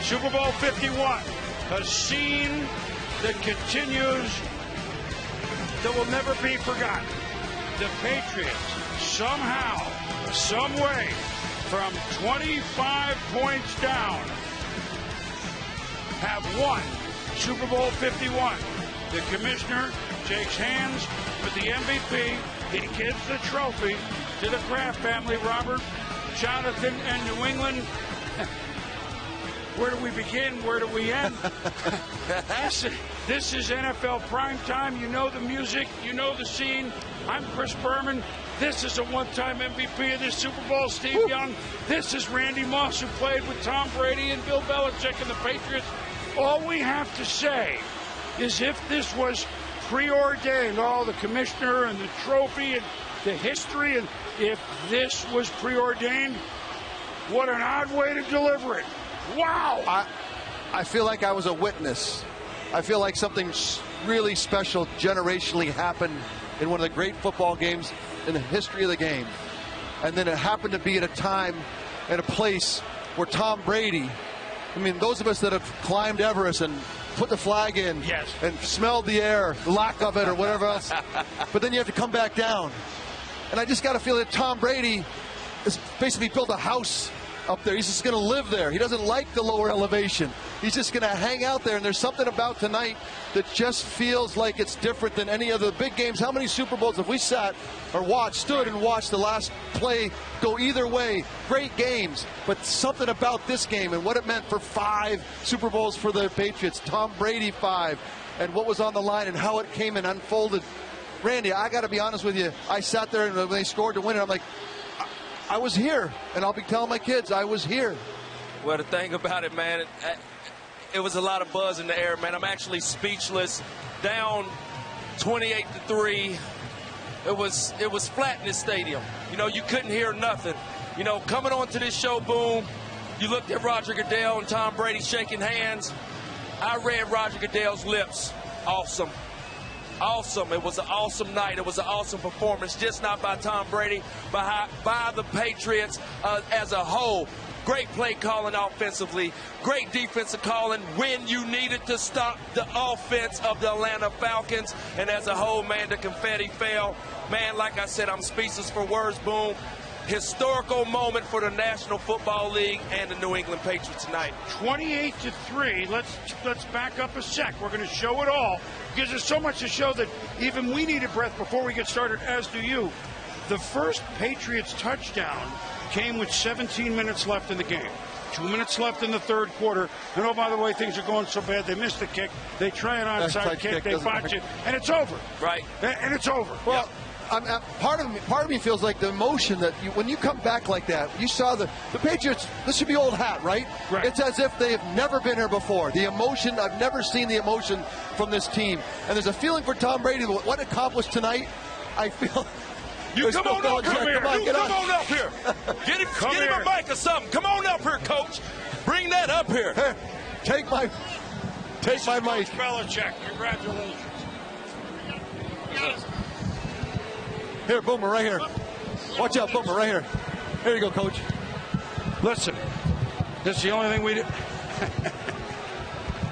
Super Bowl 51, a scene that continues, that will never be forgotten. The Patriots somehow, some way, from 25 points down, have won Super Bowl 51. The commissioner shakes hands with the MVP. He gives the trophy to the Kraft family, Robert, Jonathan, and New England. Where do we begin? Where do we end? This is NFL primetime. You know the music. You know the scene. I'm Chris Berman. This is a one-time MVP of this Super Bowl, Steve Young. This is Randy Moss, who played with Tom Brady and Bill Belichick and the Patriots. All we have to say is if this was preordained, all the commissioner and the trophy and the history, and if this was preordained, what an odd way to deliver it. Wow! I feel like I was a witness. I feel like something really special generationally happened in one of the great football games in the history of the game. And then it happened to be at a time and a place where Tom Brady, I mean, those of us that have climbed Everest and put the flag in and smelled the air, the lack of it or whatever else, but then you have to come back down. And I just got to feel that Tom Brady has basically built a house up there. He's just going to live there. He doesn't like the lower elevation. He's just going to hang out there. And there's something about tonight that just feels like it's different than any of the big games. How many Super Bowls have we sat or stood and watched the last play go either way? Great games. But something about this game and what it meant for 5 Super Bowls for the Patriots. Tom Brady 5. And what was on the line and how it came and unfolded. Randy, I got to be honest with you. I sat there and when they scored to win it, I'm like, I was here, and I'll be telling my kids I was here. Well, the thing about it, man, it was a lot of buzz in the air, man. I'm actually speechless. Down 28-3. It was flat in this stadium. You know, you couldn't hear nothing. You know, coming on to this show, boom, you looked at Roger Goodell and Tom Brady shaking hands. I read Roger Goodell's lips. Awesome. Awesome. It was an awesome night. It was an awesome performance, just not by Tom Brady, but by the Patriots as a whole. Great play calling offensively. Great defensive calling when you needed to stop the offense of the Atlanta Falcons. And as a whole, man, the confetti fell. Man, like I said, I'm speechless for words, boom. Historical moment for the National Football League and the New England Patriots tonight. 28-3. Let's back up a sec. We're going to show it all because there's so much to show that even we need a breath before we get started, as do you. The first Patriots touchdown came with 17 minutes left in the game. 2 minutes left in the third quarter. And oh, by the way, things are going so bad. They missed the kick. They try an onside kick. They botch it. And it's over. Right. And it's over. Well, part of me feels like the emotion that when you come back like that, you saw the Patriots. This should be old hat, right? Right. It's as if they have never been here before. The emotion, I've never seen the emotion from this team. And there's a feeling for Tom Brady. What accomplished tonight, I feel. You come on up here. Come on up here. Get him a mic or something. Come on up here, Coach. Bring that up here. Hey, take my mic. Belichick, congratulations. Here, Boomer, right here. Watch out, Boomer, right here. Here you go, Coach. Listen, this is the only thing we did.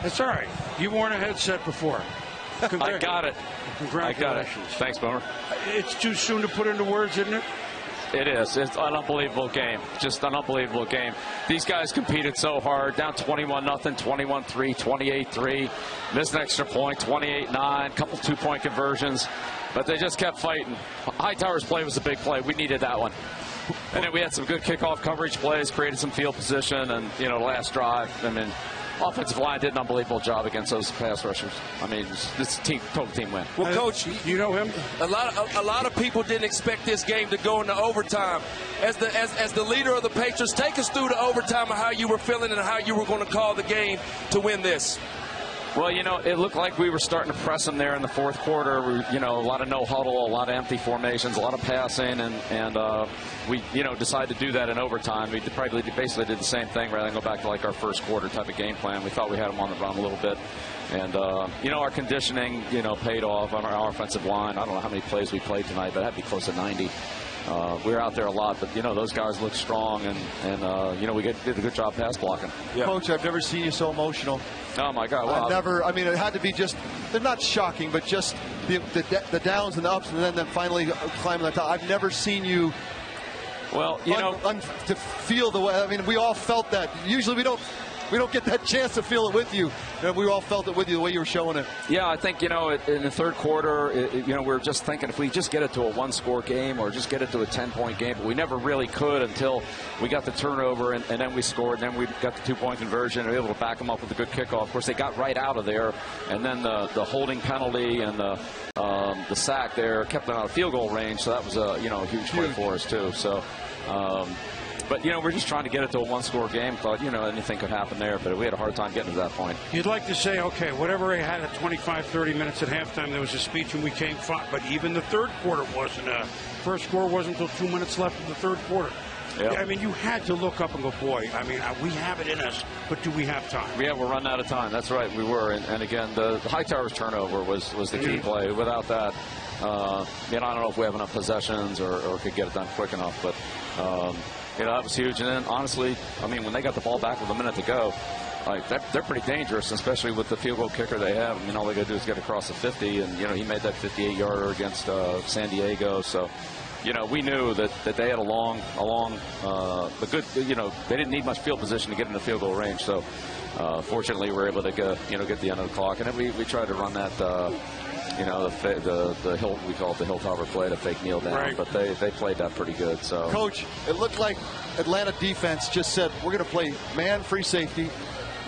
It's all right. You've worn a headset before. I got it. Congratulations. I got it. Thanks, Boomer. It's too soon to put into words, isn't it? It is. It's an unbelievable game. Just an unbelievable game. These guys competed so hard. Down 21-0, 21-3, 28-3. Missed an extra point, 28-9. Couple two-point conversions. But they just kept fighting. Hightower's play was a big play. We needed that one. And then we had some good kickoff coverage plays, created some field position, and, the last drive. I mean, offensive line did an unbelievable job against those pass rushers. I mean, this total team win. Well, Coach, you know him. A lot of people didn't expect this game to go into overtime. As the leader of the Patriots, take us through the overtime of how you were feeling and how you were going to call the game to win this. Well, it looked like we were starting to press them there in the fourth quarter. A lot of no huddle, a lot of empty formations, a lot of passing, and we, decided to do that in overtime. We basically did the same thing rather than go back to like our first quarter type of game plan. We thought we had them on the run a little bit. And, our conditioning, paid off on our offensive line. I don't know how many plays we played tonight, but that'd be close to 90. we were out there a lot, but those guys look strong, and we did a good job pass blocking. Yeah. Coach, I've never seen you so emotional. Oh my God! Well, I mean, it had to be just—they're not shocking, but just the downs and the ups, and then finally climbing the top. I've never seen you. Well, to feel the way. I mean, we all felt that. Usually, we don't get that chance to feel it with you. We all felt it with you the way you were showing it. Yeah, I think, in the third quarter, we were just thinking if we just get it to a one-score game or just get it to a 10-point game, but we never really could until we got the turnover and then we scored, and then we got the 2-point conversion and we were able to back them up with a good kickoff. Of course, they got right out of there, and then the holding penalty and the sack there kept them out of field goal range, so that was a huge play for us too. So. But, we're just trying to get it to a one-score game. Thought, anything could happen there, but we had a hard time getting to that point. You'd like to say, okay, whatever they had at 25, 30 minutes at halftime, there was a speech and we came fought. But even the third quarter wasn't. First score wasn't until 2 minutes left in the third quarter. Yep. I mean, you had to look up and go, boy, I mean, we have it in us, but do we have time? Yeah, we're running out of time. That's right, we were. And again, the Hightower's turnover was the key play. Without that, I don't know if we have enough possessions or could get it done quick enough, but... that was huge. And then, honestly, I mean, when they got the ball back with a minute to go, they're pretty dangerous, especially with the field goal kicker they have. I mean, all they got to do is get across the 50, and, he made that 58-yarder against San Diego. So, we knew that they had a good, they didn't need much field position to get in the field goal range. So, fortunately, we were able to get the end of the clock. And then we tried to run that, the hill, we call it the Hilltopper play, the fake kneel down, right. But they played that pretty good. So, Coach, it looked like Atlanta defense just said, we're going to play man free safety,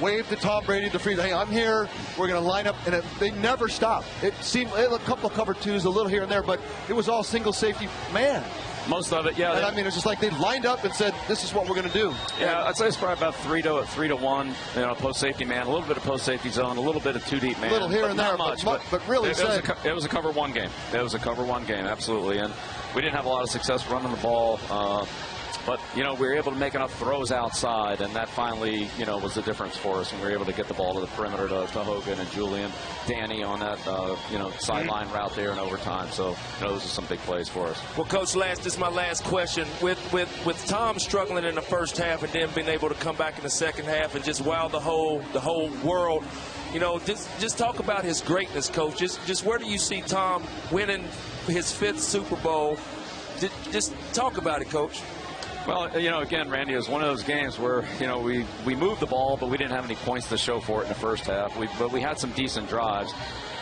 wave to Tom Brady to free. Hey, I'm here. We're going to line up, and they never stopped. It seemed a couple of cover twos, a little here and there, but it was all single safety man. Most of it, yeah. And I mean, it's just like they lined up and said, "This is what we're going to do." Yeah, I'd say it's probably about 3 to 1. Post safety man, a little bit of post safety zone, a little bit of 2 deep man, a little here and there, not much. But really, it was a cover 1 game. It was a cover 1 game, absolutely. And we didn't have a lot of success running the ball. But, we were able to make enough throws outside, and that finally, was the difference for us. And we were able to get the ball to the perimeter to Hogan and Julian, Danny on that, sideline route there in overtime. So, those are some big plays for us. Well, Coach, this is my last question. With Tom struggling in the first half and then being able to come back in the second half and just wow the whole world, just talk about his greatness, Coach. Just where do you see Tom winning his 5th Super Bowl? Just talk about it, Coach. Well, again, Randy, it was one of those games where, we moved the ball, but we didn't have any points to show for it in the first half. But we had some decent drives.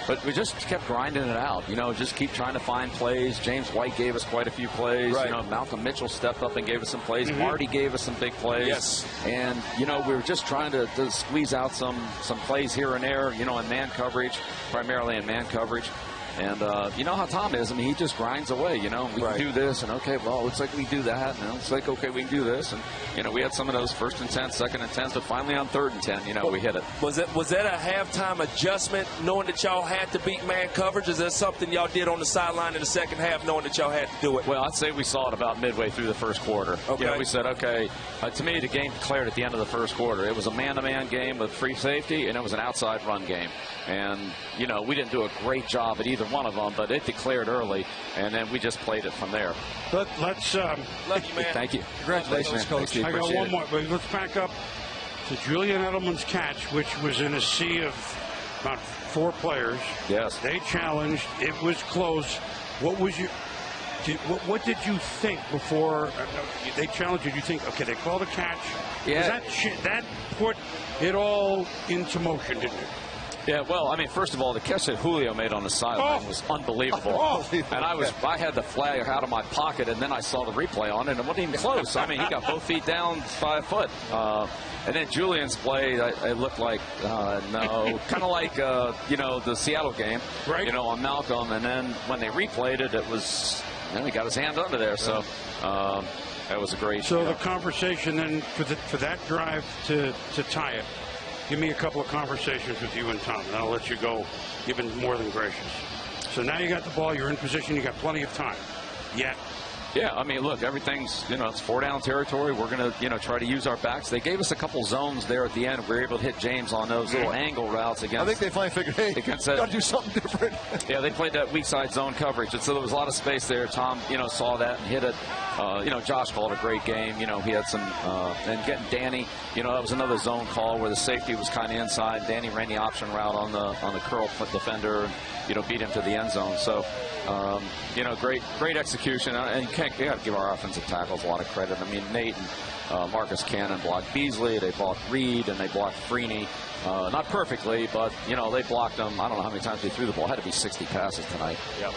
But we just kept grinding it out, just keep trying to find plays. James White gave us quite a few plays. Right. Malcolm Mitchell stepped up and gave us some plays. Marty gave us some big plays. Yes. And, we were just trying to squeeze out some plays here and there, in man coverage, primarily in man coverage. And you know how Tom is. I mean, he just grinds away, We can do this, and okay, well, it looks like we do that. And it looks like, okay, we can do this. And, we had some of those 1st and 10, 2nd and 10s, but finally on 3rd and 10, we hit it. Was that a halftime adjustment, knowing that y'all had to beat man coverage? Is that something y'all did on the sideline in the second half, knowing that y'all had to do it? Well, I'd say we saw it about midway through the first quarter. Okay. We said, okay, to me, the game declared at the end of the first quarter. It was a man-to-man game with free safety, and it was an outside run game. And, we didn't do a great job at either one of them, but it declared early, and then we just played it from there. But let's love you, man. Thank you. Congratulations, Coach. I got one more, but let's back up to Julian Edelman's catch, which was in a sea of about 4 players. Yes. They challenged. It was close. What was your? What did you think before they challenged? Did you think, okay, they called a catch? Yeah. That put it all into motion, didn't it? Yeah, well, I mean, first of all, the catch that Julio made on the sideline was unbelievable. And I had the flag out of my pocket, and then I saw the replay on it, and it wasn't even close. I mean, he got both feet down 5 foot. And then Julian's play, it looked like, kind of like, the Seattle game, right. On Malcolm. And then when they replayed it, it was, he got his hand under there. So that was a great. So the conversation then for that drive to tie it. Give me a couple of conversations with you and Tom, and I'll let you go. You've been more than gracious. So now you got the ball. You're in position. You got plenty of time. Yet Yeah, I mean, look, everything's, it's 4-down territory. We're going to, try to use our backs. They gave us a couple zones there at the end. We were able to hit James on those little angle routes against. I think they finally figured, hey, got to do something different. Yeah, they played that weak side zone coverage, and so there was a lot of space there. Tom, saw that and hit it. Josh called a great game. He had some, and getting Danny, that was another zone call where the safety was kind of inside. Danny ran the option route on the curl defender and, beat him to the end zone. So, great execution. And you got to give our offensive tackles a lot of credit. I mean, Nate and Marcus Cannon blocked Beasley. They blocked Reed, and they blocked Freeney. Not perfectly, but, they blocked them. I don't know how many times they threw the ball. It had to be 60 passes tonight. Yep.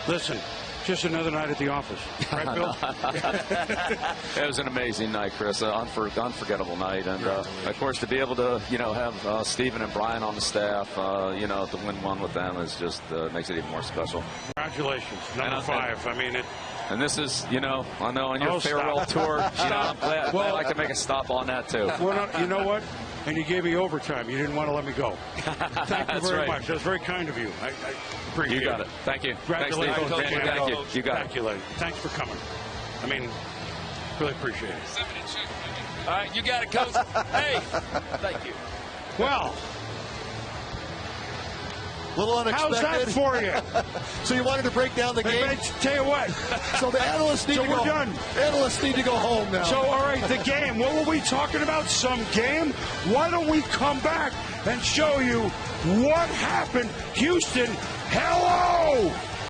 Listen, just another night at the office. Right, Bill? It was an amazing night, Chris. Unforgettable night. And, of course, to be able to, have Stephen and Brian on the staff, to win one with them is just makes it even more special. Congratulations. Number 5. I mean, and this is, I know on your farewell tour, I'm glad I can make a stop on that, too. Well, you know what? And you gave me overtime. You didn't want to let me go. Thank you very much. That's very kind of you. I appreciate it. You got it. Thank you. Congratulations. Thank you. You got it. Thank you, lady. Thanks for coming. I mean, really appreciate it. All right, you got it, Coach. Hey, thank you. Well, Little unexpected. how's that for you? So you wanted to break down the game? Tell you what. So the analysts need to go. We're done. Analysts need to go home now. So, all right, the game. What were we talking about? Some game? Why don't we come back and show you what happened? Houston, hello!